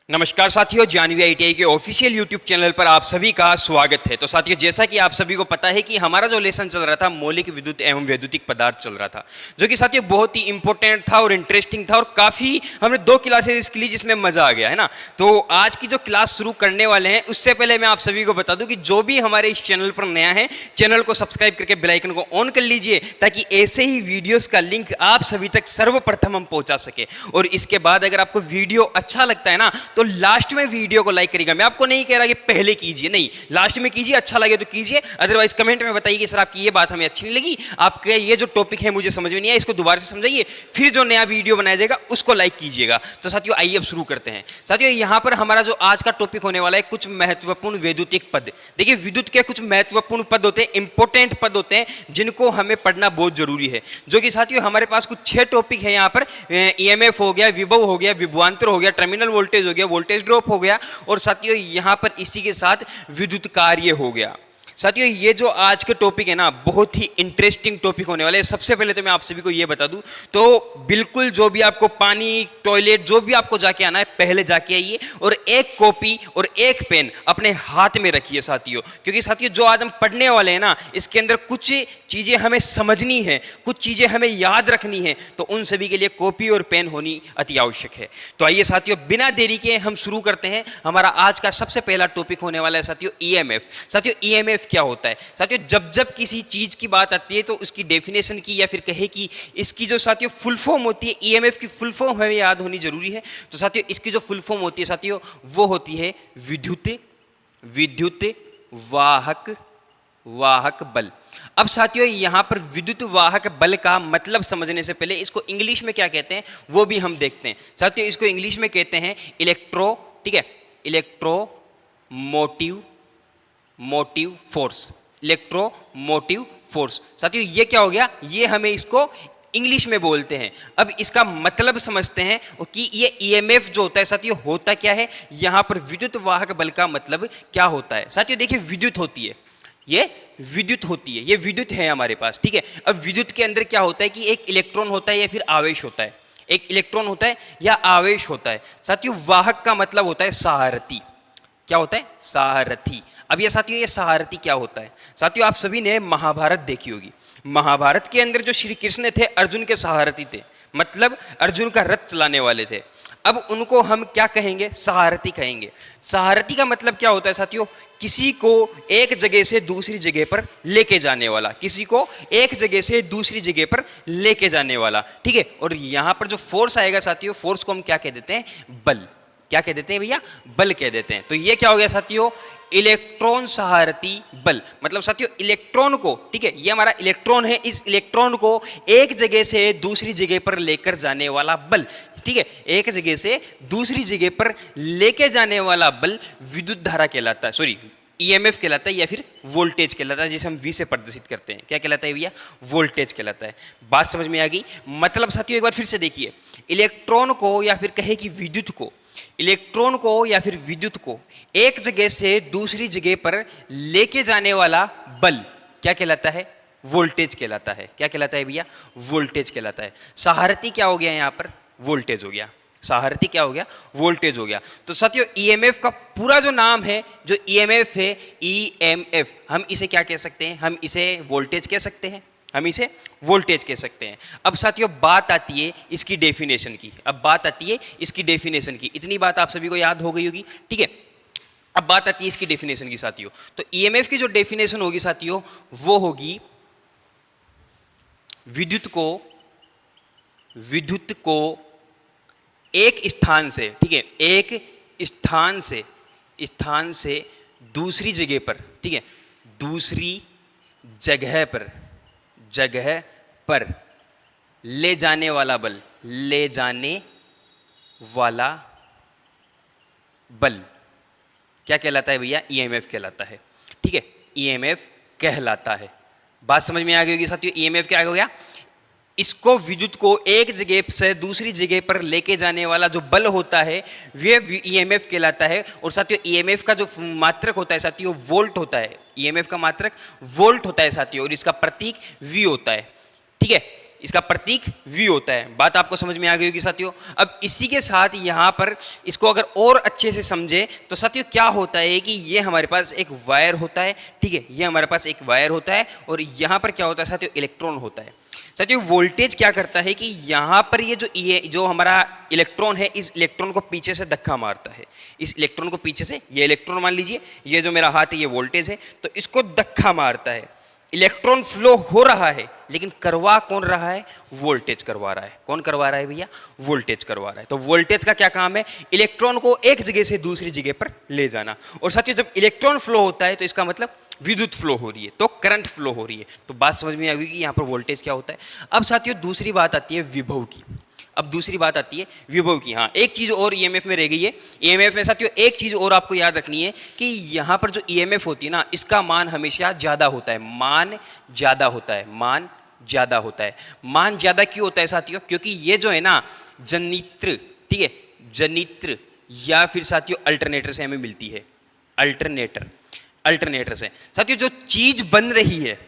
नमस्कार साथियों, जानवी आईटीआई के ऑफिशियल यूट्यूब चैनल पर आप सभी का स्वागत है। तो साथियों, जैसा कि आप सभी को पता है कि हमारा जो लेसन चल रहा था मौलिक विद्युत एवं वैद्युतिक पदार्थ चल रहा था, जो कि साथियों बहुत ही इंपॉर्टेंट था और इंटरेस्टिंग था और काफ़ी हमने 2 क्लासेस इसके लिए जिसमें मज़ा आ गया है ना। तो आज की जो क्लास शुरू करने वाले हैं उससे पहले मैं आप सभी को बता दूँ कि जो भी हमारे इस चैनल पर नया है, चैनल को सब्सक्राइब करके बेल आइकन को ऑन कर लीजिए ताकि ऐसे ही वीडियोज़ का लिंक आप सभी तक सर्वप्रथम हम पहुँचा सके। और इसके बाद अगर आपको वीडियो अच्छा लगता है ना तो लास्ट में वीडियो को लाइक करिएगा। मैं आपको नहीं कह रहा कि पहले कीजिए, नहीं, लास्ट में कीजिए, अच्छा लगे तो कीजिए, अदरवाइज कमेंट में बताइए कि सर आपकी ये बात हमें अच्छी नहीं लगी, आपके ये जो टॉपिक है मुझे समझ में नहीं आया, इसको दोबारा से समझाइए, फिर जो नया वीडियो बनाया जाएगा उसको लाइक कीजिएगा। तो साथियों आइए अब शुरू करते हैं। साथियों यहाँ पर हमारा जो आज का टॉपिक होने वाला है कुछ महत्वपूर्ण वैद्युतिक पद। देखिए, विद्युत के कुछ महत्वपूर्ण पद होते हैं, इंपॉर्टेंट पद होते हैं जिनको हमें पढ़ना बहुत जरूरी है। जो कि साथियों हमारे पास कुछ 6 टॉपिक है यहाँ पर। ईएमएफ हो गया, विभव हो गया, विभवांतर हो गया, टर्मिनल वोल्टेज हो गया, वोल्टेज ड्रॉप हो गया और साथियों यहां पर इसी के साथ विद्युत कार्य हो गया। साथियों ये जो आज के टॉपिक है ना बहुत ही इंटरेस्टिंग टॉपिक होने वाले हैं। सबसे पहले तो मैं आप सभी को ये बता दूं, तो बिल्कुल जो भी आपको पानी, टॉयलेट, जो भी आपको जाके आना है पहले जाके आइए और एक कॉपी और एक पेन अपने हाथ में रखिए साथियों। क्योंकि साथियों जो आज हम पढ़ने वाले हैं ना इसके अंदर कुछ चीजें हमें समझनी है, कुछ चीजें हमें याद रखनी है, तो उन सभी के लिए कॉपी और पेन होनी अति आवश्यक है। तो आइए साथियों बिना देरी के हम शुरू करते हैं। हमारा आज का सबसे पहला टॉपिक होने वाला है साथियों ईएमएफ। साथियों ईएमएफ क्या होता है? साथियों जब किसी चीज की बात आती है तो उसकी डेफिनेशन की या फिर कहे कि इसकी जो साथियों फुल फॉर्म होती है, ईएमएफ की फुल फॉर्म हमें याद होनी जरूरी है। तो साथियों इसकी जो फुल फॉर्म होती है साथियों वो होती है विद्युत वाहक बल। अब साथियों यहां पर विद्युत वाहक बल का मतलब समझने से पहले इसको इंग्लिश में क्या कहते हैं वो भी हम देखते हैं। साथियों इसको इंग्लिश में कहते हैं इलेक्ट्रोमोटिव फोर्स। साथियों ये क्या हो गया, ये हमें इसको इंग्लिश में बोलते हैं। अब इसका मतलब समझते हैं कि ये ईएमएफ जो होता है साथियों होता क्या है। यहां पर विद्युत वाहक बल का मतलब क्या होता है। साथियों देखिए विद्युत होती है, ये विद्युत है हमारे पास, ठीक है। अब विद्युत के अंदर क्या होता है कि एक इलेक्ट्रॉन होता है या फिर आवेश होता है, एक इलेक्ट्रॉन होता है या आवेश होता है। साथियों वाहक का मतलब होता है सहारथी। क्या होता है? सहारथी। अब ये साथियों ये सहारथी क्या होता है? साथियों आप सभी ने महाभारत देखी होगी। महाभारत के अंदर जो श्री कृष्ण थे अर्जुन के सहारथी थे, मतलब अर्जुन का रथ चलाने वाले थे। अब उनको हम क्या कहेंगे? सहारथी कहेंगे। सहारथी का मतलब क्या होता है साथियों? किसी को एक जगह से दूसरी जगह पर लेके जाने वाला, किसी को एक जगह से दूसरी जगह पर लेके जाने वाला, ठीक है। और यहां पर जो फोर्स आएगा साथियों, फोर्स को हम क्या कह देते हैं? बल। क्या कह देते हैं भैया? बल कह देते हैं। तो ये क्या हो गया साथियों? इलेक्ट्रॉन सहारती बल। मतलब साथियों इलेक्ट्रॉन को, ठीक है, ये हमारा इलेक्ट्रॉन है, इस इलेक्ट्रॉन को एक जगह से दूसरी जगह पर लेकर जाने वाला बल, ठीक है। एक जगह से दूसरी जगह पर लेके जाने वाला बल विद्युत धारा कहलाता है, सॉरी ईएमएफ कहलाता है या फिर वोल्टेज कहलाता है, जिसे हम वी से प्रदर्शित करते हैं। क्या कहलाता है भैया? वोल्टेज कहलाता है। बात समझ में आ गई? मतलब साथियों एक बार फिर से देखिए, इलेक्ट्रॉन को या फिर कहे कि विद्युत को, इलेक्ट्रॉन को या फिर विद्युत को एक जगह से दूसरी जगह पर लेके जाने वाला बल क्या कहलाता है? वोल्टेज कहलाता है। क्या कहलाता है भैया? वोल्टेज कहलाता है। सहारथी क्या हो गया यहां पर? वोल्टेज हो गया। सहारथी क्या हो गया? वोल्टेज हो गया। तो साथियों ईएमएफ का पूरा जो नाम है, जो ईएमएफ है, ईएमएफ, हम इसे क्या कह सकते हैं? हम इसे वोल्टेज कह सकते हैं, हम इसे वोल्टेज कह सकते हैं। अब साथियों बात आती है इसकी डेफिनेशन की। अब बात आती है इसकी डेफिनेशन की। इतनी बात आप सभी को याद हो गई होगी, ठीक है। अब बात आती है इसकी डेफिनेशन की साथियों। तो ईएमएफ की जो डेफिनेशन होगी साथियों वो होगी विद्युत को एक स्थान से, ठीक है, एक स्थान से दूसरी जगह पर, ठीक है, दूसरी जगह पर ले जाने वाला बल क्या कहलाता है भैया? ईएमएफ कहलाता है, ठीक है, ईएमएफ कहलाता है। बात समझ में आ गई होगी साथियों। ईएमएफ क्या हो गया? इसको विद्युत को एक जगह से दूसरी जगह पर लेके जाने वाला जो बल होता है वह ईएमएफ कहलाता है। और साथियों ईएमएफ का जो मात्रक होता है साथियों वोल्ट होता है। ईएमएफ का मात्रक वोल्ट होता है साथियों, और इसका प्रतीक वी होता है, ठीक है। इसका प्रतीक V होता है। बात आपको समझ में आ गई होगी साथियों। अब इसी के साथ यहाँ पर इसको अगर और अच्छे से समझे तो साथियों क्या होता है कि ये हमारे पास एक वायर होता है, ठीक है, ये हमारे पास एक वायर होता है और यहाँ पर क्या होता है साथियों, इलेक्ट्रॉन होता है। साथियों वोल्टेज क्या करता है कि यहाँ पर ये जो हमारा इलेक्ट्रॉन है, इस इलेक्ट्रॉन को पीछे से धक्का मारता है। इस इलेक्ट्रॉन को पीछे से, ये इलेक्ट्रॉन मान लीजिए, ये जो मेरा हाथ है ये वोल्टेज है, तो इसको धक्का मारता है। इलेक्ट्रॉन फ्लो हो रहा है लेकिन करवा कौन रहा है, वोल्टेज करवा रहा है। कौन करवा रहा है भैया, वोल्टेज करवा रहा है। तो वोल्टेज का क्या काम है, इलेक्ट्रॉन को एक जगह से दूसरी जगह पर ले जाना। और साथियों जब इलेक्ट्रॉन फ्लो होता है तो इसका मतलब विद्युत फ्लो हो रही है, तो करंट फ्लो हो रही है। तो बात समझ में आ गई कि यहाँ पर वोल्टेज क्या होता है। अब साथियों दूसरी बात आती है विभव की। अब दूसरी बात आती है विभव की। हाँ, एक चीज़ और ईएमएफ में रह गई है। ईएमएफ में साथियों एक चीज़ और आपको याद रखनी है कि यहाँ पर जो ईएमएफ होती है ना, इसका मान हमेशा ज़्यादा होता है। मान ज़्यादा होता है, मान ज़्यादा होता है। मान ज़्यादा क्यों होता है साथियों, क्योंकि ये जो है ना जनित्र, ठीक है, जनित्र या फिर साथियों अल्टरनेटर से हमें मिलती है। अल्टरनेटर से साथियों जो चीज़ बन रही है,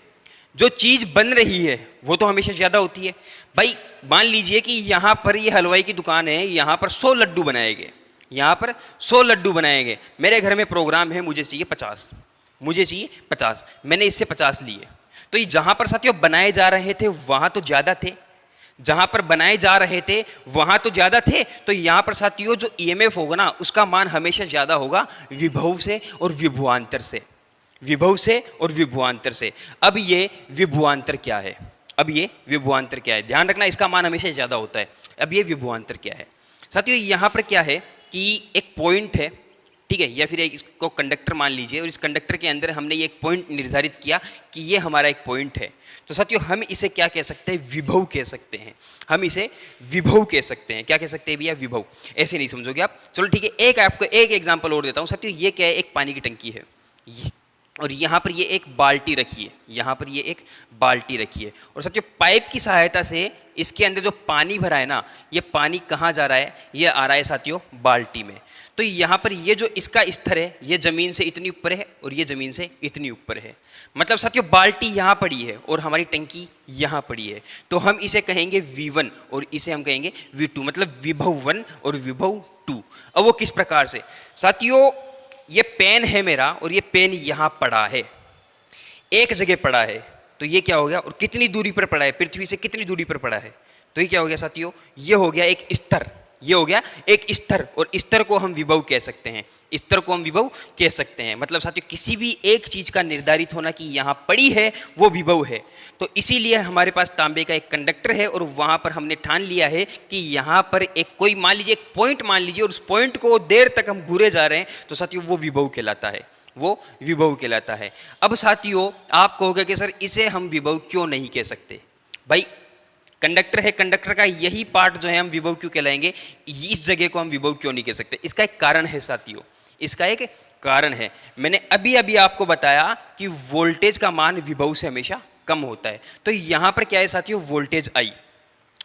जो चीज़ बन रही है वो तो हमेशा ज़्यादा होती है। भाई मान लीजिए कि यहाँ पर ये हलवाई की दुकान है, यहाँ पर 100 लड्डू बनाए गए, यहाँ पर 100 लड्डू बनाए गए। मेरे घर में प्रोग्राम है, मुझे चाहिए 50, मुझे चाहिए 50, मैंने इससे 50 लिए। तो ये जहाँ पर साथियों बनाए जा रहे थे वहाँ तो ज़्यादा थे, जहाँ पर बनाए जा रहे थे वहाँ तो ज़्यादा थे। तो यहाँ पर साथियों जो ईएमएफ होगा ना, उसका मान हमेशा ज़्यादा होगा विभव से और विभवांतर से, विभव से और विभवांतर से। अब ये विभवांतर क्या है, अब ये विभवांतर क्या है, ध्यान रखना, इसका मान हमेशा ज़्यादा होता है। अब ये विभवांतर क्या है साथियों, यहाँ पर क्या है कि एक पॉइंट है, ठीक है, या फिर एक इसको कंडक्टर मान लीजिए, और इस कंडक्टर के अंदर हमने ये एक पॉइंट निर्धारित किया कि ये हमारा एक पॉइंट है। तो साथियों हम इसे क्या कह सकते हैं, विभव कह सकते हैं। हम इसे विभव कह सकते हैं। क्या कह सकते हैं भैया, विभव। ऐसे नहीं समझोगे आप। चलो ठीक है, एक आपको एक एग्जाम्पल और देता हूँ साथियों। ये क्या है, एक पानी की टंकी है ये, और यहाँ पर ये एक बाल्टी रखी है, यहाँ पर ये एक बाल्टी रखी है। और साथियों पाइप की सहायता से इसके अंदर जो पानी भरा है ना, ये पानी कहाँ जा रहा है, ये आ रहा है साथियों बाल्टी में। तो यहाँ पर ये जो इसका स्तर है, ये ज़मीन से इतनी ऊपर है और ये ज़मीन से इतनी ऊपर है। मतलब साथियों बाल्टी यहाँ पड़ी है और हमारी टंकी यहाँ पड़ी है। तो हम इसे कहेंगे V1 और इसे हम कहेंगे V2, मतलब विभव 1 और विभव 2। अब वो किस प्रकार से साथियों, ये पेन है मेरा और ये पेन यहाँ पड़ा है, एक जगह पड़ा है। तो ये क्या हो गया, और कितनी दूरी पर पड़ा है, पृथ्वी से कितनी दूरी पर पड़ा है। तो ये क्या हो गया साथियों, ये हो गया एक स्तर, ये हो गया एक स्तर। और स्तर को हम विभव कह सकते हैं, स्तर को हम विभव कह सकते हैं। मतलब साथियों किसी भी एक चीज़ का निर्धारित होना कि यहाँ पड़ी है वो विभव है। तो इसीलिए हमारे पास तांबे का एक कंडक्टर है और वहाँ पर हमने ठान लिया है कि यहाँ पर एक कोई मान लीजिए एक पॉइंट मान लीजिए, और उस पॉइंट को देर तक हम घूरे जा रहे हैं, तो साथियों वो विभव कहलाता है, वो विभव कहलाता है। अब साथियों आप कहोगे कि सर इसे हम विभव क्यों नहीं कह सकते। भाई कंडक्टर है, कंडक्टर का यही पार्ट जो है हम विभव क्यों कहलाएंगे, इस जगह को हम विभव क्यों नहीं कह सकते। इसका एक कारण है साथियों, इसका एक कारण है। मैंने अभी अभी आपको बताया कि वोल्टेज का मान विभव से हमेशा कम होता है। तो यहाँ पर क्या है साथियों, वोल्टेज आई,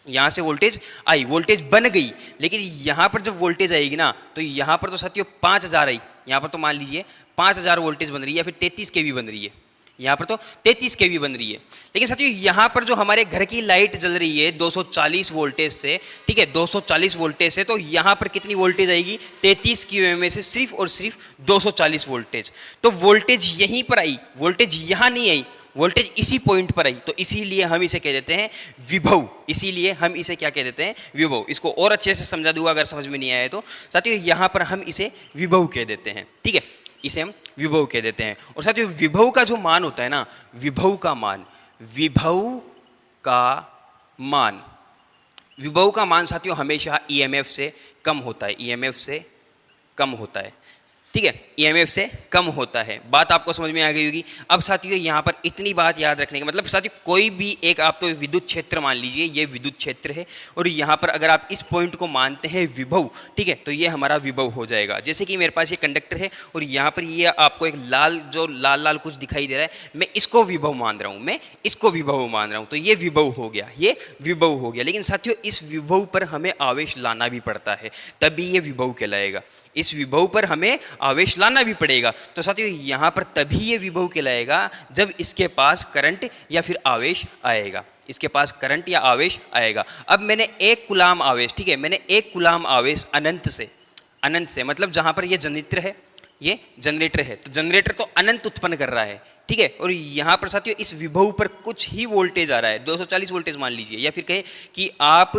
यहाँ से वोल्टेज आई, वोल्टेज बन गई, लेकिन यहाँ पर जब वोल्टेज आएगी ना, तो यहाँ पर तो साथियों 5000 आई, यहाँ पर तो मान लीजिए 5000 वोल्टेज बन रही है, या फिर 33 kV बन रही है, यहाँ पर तो 33 kV बन रही है। लेकिन साथियों यहाँ पर जो हमारे घर की लाइट जल रही है 240 वोल्टेज से, ठीक है, 240 वोल्टेज से, तो यहाँ पर कितनी वोल्टेज आएगी, 33 kV में से सिर्फ और सिर्फ 240 वोल्टेज। तो वोल्टेज यहीं पर आई, वोल्टेज यहाँ नहीं आई, वोल्टेज इसी पॉइंट पर आई। तो इसीलिए हम इसे कह देते हैं विभव, इसीलिए हम इसे क्या कह देते हैं, विभव। इसको और अच्छे से समझा दूंगा अगर समझ में नहीं आया तो। साथियों यहाँ पर हम इसे विभव कह देते हैं, ठीक है, इसे हम विभव कह देते हैं। और साथियों विभव का जो मान होता है ना, विभव का मान, विभव का मान, विभव का मान साथियों हमेशा ईएमएफ से कम होता है, ईएमएफ से कम होता है, ठीक है, ईएमएफ से कम होता है। बात आपको समझ में आ गई होगी। अब साथियों यहाँ पर इतनी बात याद रखने का मतलब साथियों कोई भी एक आप तो विद्युत क्षेत्र मान लीजिए, ये विद्युत क्षेत्र है, और यहाँ पर अगर आप इस पॉइंट को मानते हैं विभव, ठीक है, तो ये हमारा विभव हो जाएगा। जैसे कि मेरे पास ये कंडक्टर है और यहाँ पर ये आपको एक लाल जो लाल लाल कुछ दिखाई दे रहा है, मैं इसको विभव मान रहा हूँ, मैं इसको विभव मान रहा हूँ, तो ये विभव हो गया, ये विभव हो गया। लेकिन साथियों इस विभव पर हमें आवेश लाना भी पड़ता है, तभी ये विभव कहलाएगा। इस विभव पर हमें आवेश लाना भी पड़ेगा। तो साथियों यहाँ पर तभी ये विभव कहलाएगा जब इसके पास करंट या फिर आवेश आएगा, इसके पास करंट या आवेश आएगा। अब मैंने 1 कूलाम आवेश, ठीक है, मैंने 1 कूलाम आवेश अनंत से मतलब जहाँ पर ये जनरेटर है, ये जनरेटर है, तो जनरेटर तो अनंत उत्पन्न कर रहा है, ठीक है। और यहाँ पर साथियों इस विभव पर कुछ ही वोल्टेज आ रहा है, 240 वोल्टेज मान लीजिए, या फिर कहे कि आप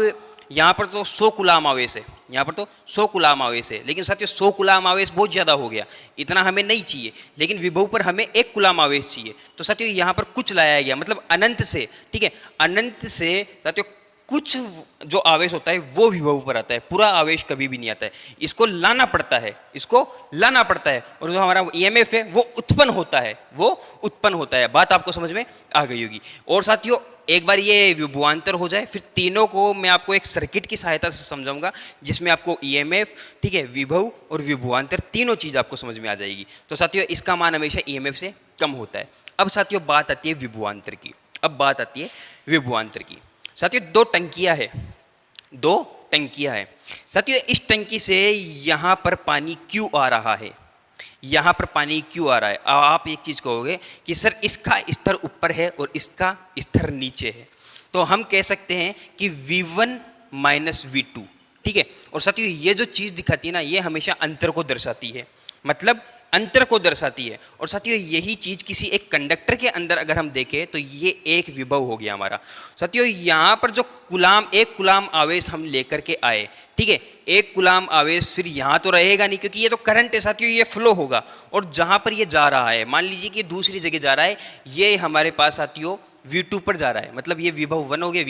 यहाँ पर तो 100 कूलाम आवेश है, यहाँ पर तो 100 कूलाम आवेश है, लेकिन साथियों 100 कूलाम आवेश बहुत ज़्यादा हो गया, इतना हमें नहीं चाहिए, लेकिन विभव पर हमें 1 कूलाम आवेश चाहिए। तो साथियों यहाँ पर कुछ लाया गया, मतलब अनंत से, ठीक है, अनंत से साथियों कुछ जो आवेश होता है वो विभव पर आता है, पूरा आवेश कभी भी नहीं आता है, इसको लाना पड़ता है, इसको लाना पड़ता है, और जो हमारा ईएमएफ है वो उत्पन्न होता है। बात आपको समझ में आ गई होगी। और साथियों एक बार ये विभवांतर हो जाए, फिर तीनों को मैं आपको एक सर्किट की सहायता से समझाऊंगा, जिसमें आपको ईएमएफ, ठीक है, विभव और विभवांतर तीनों चीज़ आपको समझ में आ जाएगी। तो साथियों इसका मान हमेशा ईएमएफ से कम होता है। अब साथियों बात आती है विभवांतर की, साथियों 2 टंकियाँ हैं साथियों। इस टंकी से यहाँ पर पानी क्यों आ रहा है, अब आप एक चीज़ कहोगे कि सर इसका स्तर ऊपर है और इसका स्तर नीचे है, तो हम कह सकते हैं कि V1 माइनस V2, ठीक है। और साथियों ये जो चीज़ दिखाती है ना, ये हमेशा अंतर को दर्शाती है, मतलब अंतर को दर्शाती है। और साथियों यही चीज़ किसी एक कंडक्टर के अंदर अगर हम देखें तो ये एक विभव हो गया हमारा। साथियों यहाँ पर जो एक कूलाम आवेश हम लेकर के आए, ठीक है, 1 कूलाम आवेश फिर यहाँ तो रहेगा नहीं, क्योंकि ये तो करंट है साथियों, ये फ्लो होगा, और जहाँ पर ये जा रहा है, मान लीजिए कि दूसरी जगह जा रहा है, ये हमारे पास साथियों V2 पर जा रहा है, मतलब ये विभव V1 हो गया,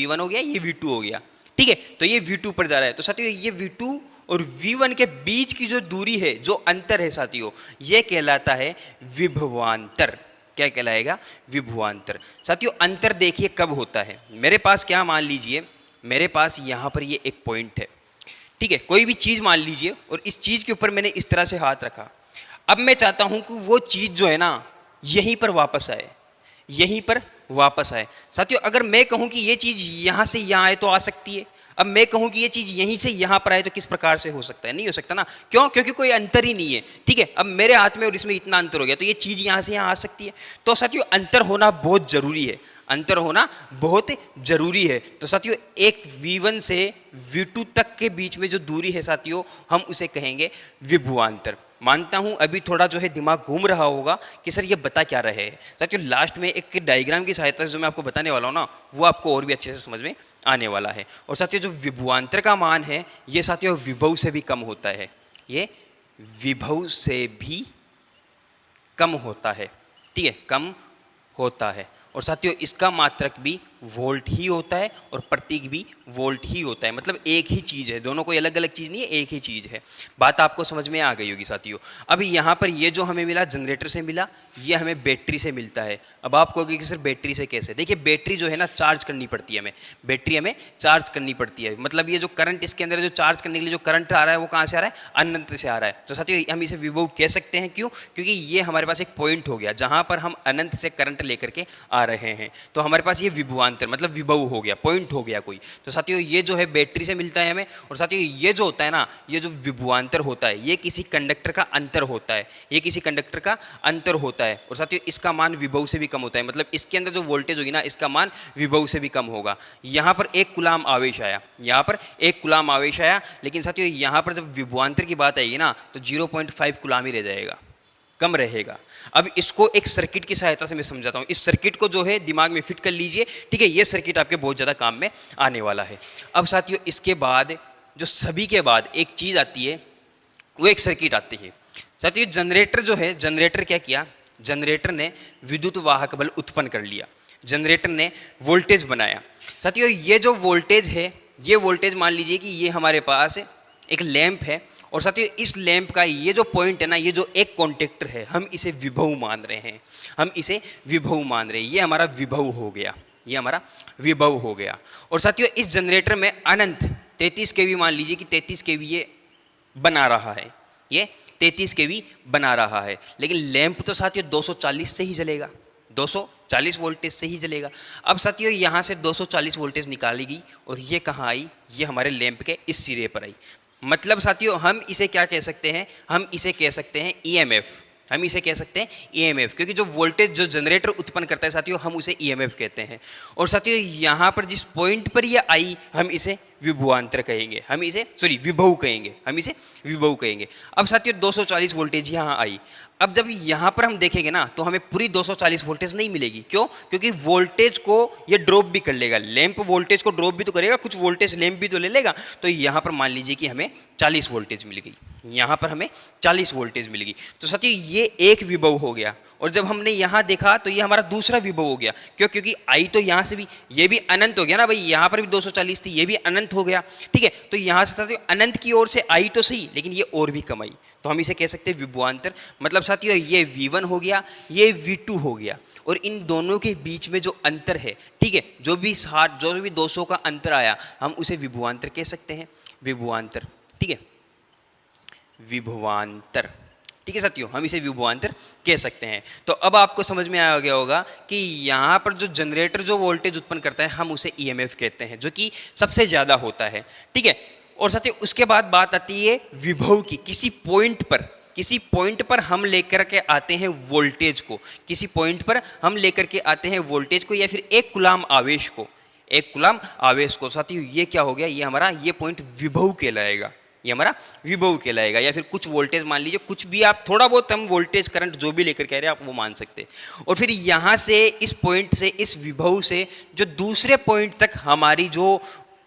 ये V2 हो गया, ठीक है, तो ये V2 पर जा रहा है। तो साथियों ये V2 और V1 के बीच की जो दूरी है, जो अंतर है साथियों, ये कहलाता है विभवांतर। क्या कहलाएगा? विभवांतर। साथियों अंतर देखिए कब होता है, मेरे पास क्या, मान लीजिए मेरे पास यहाँ पर ये एक पॉइंट है, ठीक है, कोई भी चीज़ मान लीजिए, और इस चीज़ के ऊपर मैंने इस तरह से हाथ रखा। अब मैं चाहता हूँ कि वो चीज़ जो है ना यहीं पर वापस आए, साथियों अगर मैं कहूँ कि ये चीज़ यहाँ से यहाँ आए तो आ सकती है, अब मैं कहूँ कि ये चीज़ यहीं से यहाँ पर आए तो किस प्रकार से हो सकता है? नहीं हो सकता ना, क्यों? क्योंकि कोई अंतर ही नहीं है, ठीक है। अब मेरे हाथ में और इसमें इतना अंतर हो गया, तो ये चीज़ यहाँ से यहाँ आ सकती है। तो साथियों अंतर होना बहुत ज़रूरी है, अंतर होना बहुत जरूरी है। तो साथियों एक V1 से V2 तक के बीच में जो दूरी है साथियों, हम उसे कहेंगे विभवांतर। मानता हूं अभी थोड़ा जो है दिमाग घूम रहा होगा कि सर ये बता क्या रहे हैं। साथियों लास्ट में एक डायग्राम की सहायता से जो मैं आपको बताने वाला हूं ना, वो आपको और भी अच्छे से समझ में आने वाला है। और साथियों जो विभवांतर का मान है, ये साथियों विभव से भी कम होता है, ये विभव से भी कम होता है, ठीक है, कम होता है। और साथियों इसका मात्रक भी वोल्ट ही होता है और प्रतीक भी वोल्ट ही होता है, मतलब एक ही चीज़ है, दोनों कोई अलग अलग चीज़ नहीं है, एक ही चीज़ है। बात आपको समझ में आ गई होगी साथियों। अब यहाँ पर ये जो हमें मिला जनरेटर से मिला, ये हमें बैटरी से मिलता है। अब आप कहोगे कि सर बैटरी से कैसे? देखिए बैटरी जो है ना चार्ज करनी पड़ती है हमें, बैटरी हमें चार्ज करनी पड़ती है, मतलब ये जो करंट इसके अंदर जो चार्ज करने के लिए जो करंट आ रहा है वो कहाँ से आ रहा है? अनंत से आ रहा है। तो साथियों हम इसे विभव कह सकते हैं, क्यों? क्योंकि ये हमारे पास एक पॉइंट हो गया जहाँ पर हम अनंत से करंट लेकर के आ रहे हैं, तो हमारे पास ये विभवांतर मतलब विभव हो गया, पॉइंट हो गया कोई। तो साथियों ये जो है बैटरी से मिलता है हमें। और साथियों ये जो होता है ना, ये जो विभवांतर होता है, ये किसी कंडक्टर का अंतर होता है, ये किसी कंडक्टर का अंतर होता है। और साथियों इसका मान विभव से भी कम होता है, मतलब इसके अंदर जो वोल्टेज होगी ना, इसका मान विभव से भी कम होगा। यहाँ पर 1 कूलाम आवेश आया, यहाँ पर 1 कूलाम आवेश आया, लेकिन साथियों यहाँ पर जब विभवांतर की बात आएगी ना, तो 0.5 कूलाम ही रह जाएगा, कम रहेगा। अब इसको एक सर्किट की सहायता से मैं समझाता हूँ। इस सर्किट को जो है दिमाग में फिट कर लीजिए, ठीक है, ये सर्किट आपके बहुत ज़्यादा काम में आने वाला है। अब साथियों इसके बाद जो सभी के बाद एक चीज़ आती है, वो एक सर्किट आती है। साथियों जनरेटर जो है, जनरेटर क्या किया? जनरेटर ने विद्युत वाहक बल उत्पन्न कर लिया, जनरेटर ने वोल्टेज बनाया। साथियों ये जो वोल्टेज है, ये वोल्टेज मान लीजिए कि ये हमारे पास एक लैंप है, और साथियों इस लैंप का ये जो पॉइंट है ना, ये जो एक कॉन्टेक्टर है, हम इसे विभव मान रहे हैं, हम इसे विभव मान रहे हैं। ये हमारा विभव हो गया, ये हमारा विभव हो गया। और साथियों इस जनरेटर में अनंत 33 केवी, मान लीजिए कि 33 केवी ये बना रहा है, ये 33 केवी बना रहा है, लेकिन लैंप तो साथियों 240 से ही जलेगा, 240 वोल्टेज से ही जलेगा। अब साथियों यहाँ से 240 वोल्टेज निकालेगी, और ये कहाँ आई? ये हमारे लैंप के इस सिरे पर आई, मतलब साथियों हम इसे क्या कह सकते हैं, हम इसे कह सकते हैं ईएमएफ, हम इसे कह सकते हैं ईएमएफ, क्योंकि जो वोल्टेज जो जनरेटर उत्पन्न करता है साथियों हम उसे ईएमएफ कहते हैं। और साथियों यहाँ पर जिस पॉइंट पर ये आई हम इसे विभवांतर कहेंगे, हम इसे विभव कहेंगे, हम इसे विभव कहेंगे। अब साथियों 240 वोल्टेज यहाँ आई, अब जब यहाँ पर हम देखेंगे ना तो हमें पूरी 240 वोल्टेज नहीं मिलेगी। क्यों? क्योंकि वोल्टेज को ये ड्रॉप भी कर लेगा, लैंप वोल्टेज को ड्रॉप भी तो करेगा, कुछ वोल्टेज लैंप भी तो ले लेगा। तो यहाँ पर मान लीजिए कि हमें 40 वोल्टेज मिल गई, यहाँ पर हमें 40 वोल्टेज मिल गई। तो साथियों ये एक विभव हो गया, और जब हमने यहाँ देखा तो ये हमारा दूसरा विभव हो गया। क्यों? क्योंकि आई तो यहाँ से भी, ये भी अनंत हो गया ना भाई, यहाँ पर भी 240 थी, ये भी अनंत हो गया, ठीक है। तो यहाँ से साथियों अनंत की ओर से आई तो सही, लेकिन ये और भी कम आई, तो हम इसे कह सकते हैं विभवांतर। मतलब साथियों ये V1 हो गया, ये V2 हो गया, और इन दोनों के बीच में जो अंतर है, ठीक है, जो भी 200 का अंतर आया हम उसे विभवांतर कह सकते हैं, विभवांतर, ठीक है, विभवांतर, ठीक है साथियों, हम इसे विभवांतर कह सकते हैं। तो अब आपको समझ में आ गया होगा कि यहाँ पर जो जनरेटर जो वोल्टेज उत्पन्न करता है हम उसे ईएमएफ कहते हैं, जो कि सबसे ज़्यादा होता है, ठीक है। और साथियों उसके बाद बात आती है विभव की। किसी पॉइंट पर हम लेकर के आते हैं वोल्टेज को, किसी पॉइंट पर हम लेकर के आते हैं वोल्टेज को, या फिर एक कूलाम आवेश को, एक कूलाम आवेश को। साथियों ये क्या हो गया, ये हमारा ये पॉइंट विभव कहलाएगा, ये हमारा विभव कहलाएगा। या फिर कुछ वोल्टेज मान लीजिए, कुछ भी आप थोड़ा बहुत हम वोल्टेज करंट जो भी लेकर कह रहे हैं आप वो मान सकते हैं। और फिर यहाँ से इस पॉइंट से, इस विभव से जो दूसरे पॉइंट तक हमारी जो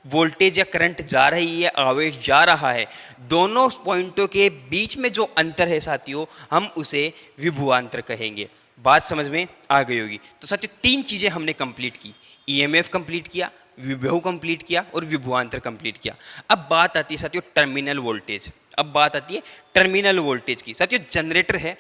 वोल्टेज या करंट जा रही है, आवेश जा रहा है, दोनों पॉइंटों के बीच में जो अंतर है साथियों हम उसे विभवांतर कहेंगे। बात समझ में आ गई होगी। तो साथियों 3 चीज़ें हमने कंप्लीट की, ईएमएफ कंप्लीट किया, विभव कंप्लीट किया और विभवांतर कंप्लीट किया। अब बात आती है साथियों टर्मिनल वोल्टेज, अब बात आती है टर्मिनल वोल्टेज की। साथियों जनरेटर है,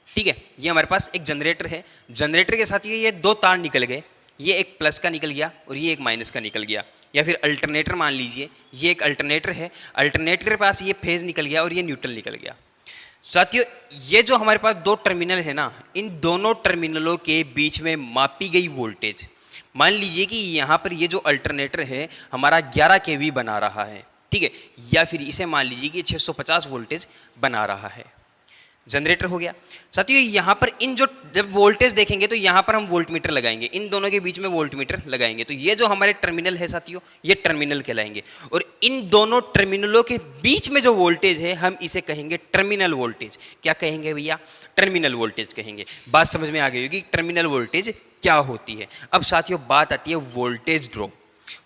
ठीक है, ये हमारे पास एक जनरेटर है, जनरेटर के साथ ये 2 तार निकल गए, ये एक प्लस का निकल गया और ये एक माइनस का निकल गया। या फिर अल्टरनेटर मान लीजिए, ये एक अल्टरनेटर है, अल्टरनेटर के पास ये फेज निकल गया और ये न्यूट्रल निकल गया। साथियों ये जो हमारे पास 2 टर्मिनल है ना, इन दोनों टर्मिनलों के बीच में मापी गई वोल्टेज, मान लीजिए कि यहाँ पर ये जो अल्टरनेटर है हमारा 11 kV बना रहा है, ठीक है, या फिर इसे मान लीजिए कि 650 वोल्टेज बना रहा है, जनरेटर हो गया। साथियों यहाँ पर इन जो जब वोल्टेज देखेंगे तो यहाँ पर हम वोल्टमीटर लगाएंगे, इन दोनों के बीच में वोल्टमीटर लगाएंगे, तो ये जो हमारे टर्मिनल है साथियों ये टर्मिनल कहलाएंगे। और इन दोनों टर्मिनलों के बीच में जो वोल्टेज है हम इसे कहेंगे टर्मिनल वोल्टेज। क्या कहेंगे भैया? टर्मिनल वोल्टेज कहेंगे। बात समझ में आ गई होगी टर्मिनल वोल्टेज क्या होती है। अब साथियों बात आती है वोल्टेज ड्रॉप।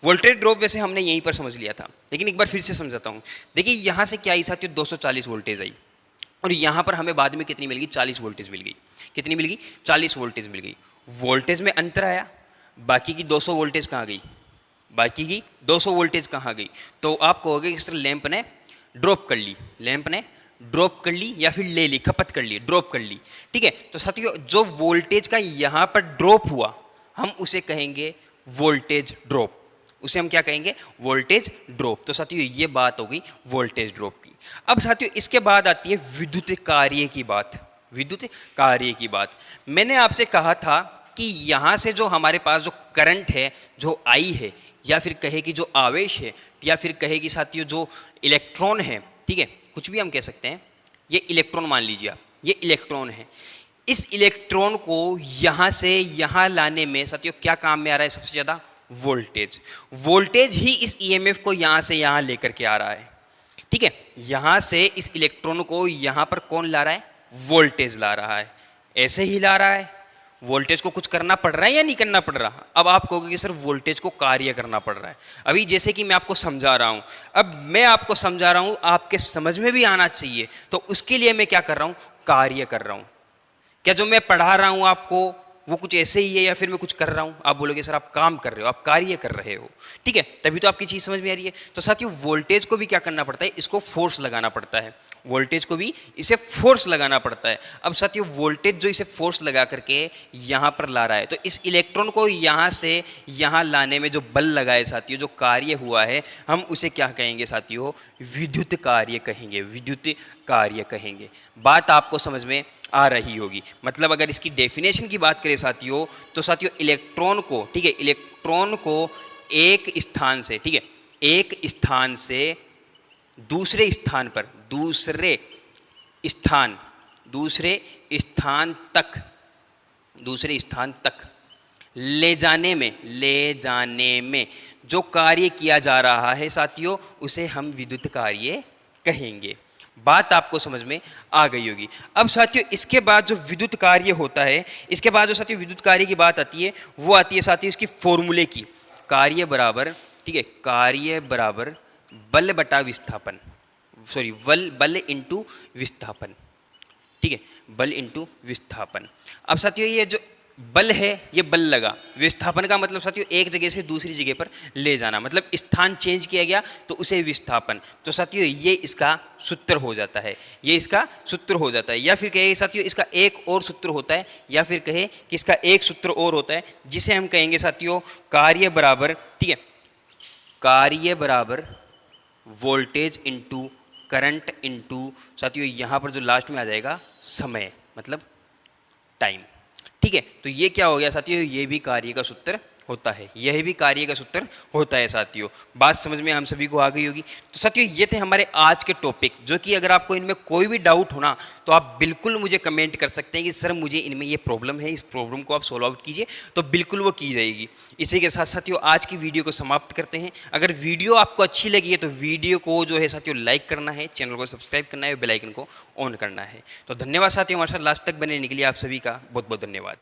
वोल्टेज ड्रॉप वैसे हमने यहीं पर समझ लिया था, लेकिन एक बार फिर से समझाता हूँ। देखिए यहाँ से क्या आई साथियों, 240 वोल्टेज आई, और यहाँ पर हमें बाद में कितनी मिल गई? 40 वोल्टेज मिल गई। कितनी मिल गई? 40 वोल्टेज मिल गई। वोल्टेज में अंतर आया, बाकी की 200 वोल्टेज कहाँ गई? बाकी की 200 वोल्टेज कहाँ गई? तो आप कहोगे कि सर लैंप ने ड्रॉप कर ली, लैंप ने ड्रॉप कर ली या फिर ले ली, खपत कर ली, ड्रॉप कर ली, ठीक है। तो साथियों जो वोल्टेज का यहाँ पर ड्रॉप हुआ हम उसे कहेंगे वोल्टेज ड्रॉप। उसे हम क्या कहेंगे? Voltage drop. तो साथियों ये बात हो गई वोल्टेज ड्रॉप की। अब साथियों इसके बाद आती है विद्युत कार्य की बात। विद्युत कार्य की बात मैंने आपसे कहा था कि यहाँ से जो हमारे पास जो करंट है, जो आई है, या फिर कहे कि जो आवेश है, या फिर कहे कि साथियों जो इलेक्ट्रॉन है, ठीक है, कुछ भी हम कह सकते हैं, ये इलेक्ट्रॉन मान लीजिए आप, ये इलेक्ट्रॉन है। इस इलेक्ट्रॉन को यहाँ से यहाँ लाने में साथियों क्या काम में आ रहा है? सबसे ज़्यादा वोल्टेज। वोल्टेज ही इस ईएमएफ को यहाँ से यहाँ लेकर के आ रहा है, ठीक है। यहाँ से इस इलेक्ट्रॉन को यहाँ पर कौन ला रहा है? वोल्टेज ला रहा है। ऐसे ही ला रहा है। वोल्टेज को कुछ करना पड़ रहा है या नहीं करना पड़ रहा? अब आप कहोगे कि सर वोल्टेज को कार्य करना पड़ रहा है। अभी जैसे कि मैं आपको समझा रहा हूँ, अब मैं आपको समझा रहा हूँ, आपके समझ में भी आना चाहिए, तो उसके लिए मैं क्या कर रहा हूँ? कार्य कर रहा हूँ। क्या जो मैं पढ़ा रहा हूँ आपको वो कुछ ऐसे ही है या फिर मैं कुछ कर रहा हूँ? आप बोलोगे सर आप काम कर रहे हो, आप कार्य कर रहे हो, ठीक है, तभी तो आपकी चीज़ समझ में आ रही है। तो साथियों वोल्टेज को भी क्या करना पड़ता है? इसको फोर्स लगाना पड़ता है। वोल्टेज को भी इसे फोर्स लगाना पड़ता है। अब साथियों वोल्टेज जो इसे फोर्स लगा करके यहाँ पर ला रहा है, तो इस इलेक्ट्रॉन को यहाँ से यहाँ लाने में जो बल लगा है साथियों, जो कार्य हुआ है, हम उसे क्या कहेंगे साथियों? विद्युत कार्य कहेंगे, विद्युत कार्य कहेंगे। बात आपको समझ में आ रही होगी। मतलब अगर इसकी डेफिनेशन की बात करें साथियों, तो साथियों इलेक्ट्रॉन को, ठीक है, इलेक्ट्रॉन को एक स्थान से, ठीक है, एक स्थान से दूसरे स्थान पर, दूसरे स्थान तक ले जाने में जो कार्य किया जा रहा है साथियों, उसे हम विद्युत कार्य कहेंगे। बात आपको समझ में आ गई होगी। अब साथियों इसके बाद जो विद्युत कार्य होता है, इसके बाद जो साथियों विद्युत कार्य की बात आती है, वो आती है साथियों इसकी फॉर्मूले की। कार्य बराबर, ठीक है, कार्य बराबर बल बटा विस्थापन, सॉरी बल इंटू विस्थापन, ठीक है, बल इंटू विस्थापन। अब साथियों ये जो बल है, ये बल लगा, विस्थापन का मतलब साथियों एक जगह से दूसरी जगह पर ले जाना, मतलब स्थान चेंज किया गया तो उसे विस्थापन। तो साथियों ये इसका सूत्र हो जाता है, ये इसका सूत्र हो जाता है। या फिर कहे साथियों इसका एक और सूत्र होता है, या फिर कहे कि इसका एक सूत्र और होता है, जिसे हम कहेंगे साथियों कार्य बराबर, ठीक है, कार्य बराबर वोल्टेज इंटू करंट इंटू साथियों यहाँ पर जो लास्ट में आ जाएगा समय, मतलब टाइम, ठीक है। तो ये क्या हो गया साथियों, ये भी कार्य का सूत्र होता है, यह भी कार्य का सूत्र होता है साथियों। बात समझ में हम सभी को आ गई होगी। तो साथियों ये थे हमारे आज के टॉपिक, जो कि अगर आपको इनमें कोई भी डाउट हो ना, तो आप बिल्कुल मुझे कमेंट कर सकते हैं कि सर मुझे इनमें ये प्रॉब्लम है, इस प्रॉब्लम को आप सॉल्व आउट कीजिए, तो बिल्कुल वो की जाएगी। इसी के साथ साथियों आज की वीडियो को समाप्त करते हैं। अगर वीडियो आपको अच्छी लगी है तो वीडियो को जो है साथियों लाइक करना है, चैनल को सब्सक्राइब करना है, बेल आइकन को ऑन करना है। तो धन्यवाद साथियों, हमारे साथ लास्ट तक बने रहने के लिए आप सभी का बहुत बहुत धन्यवाद।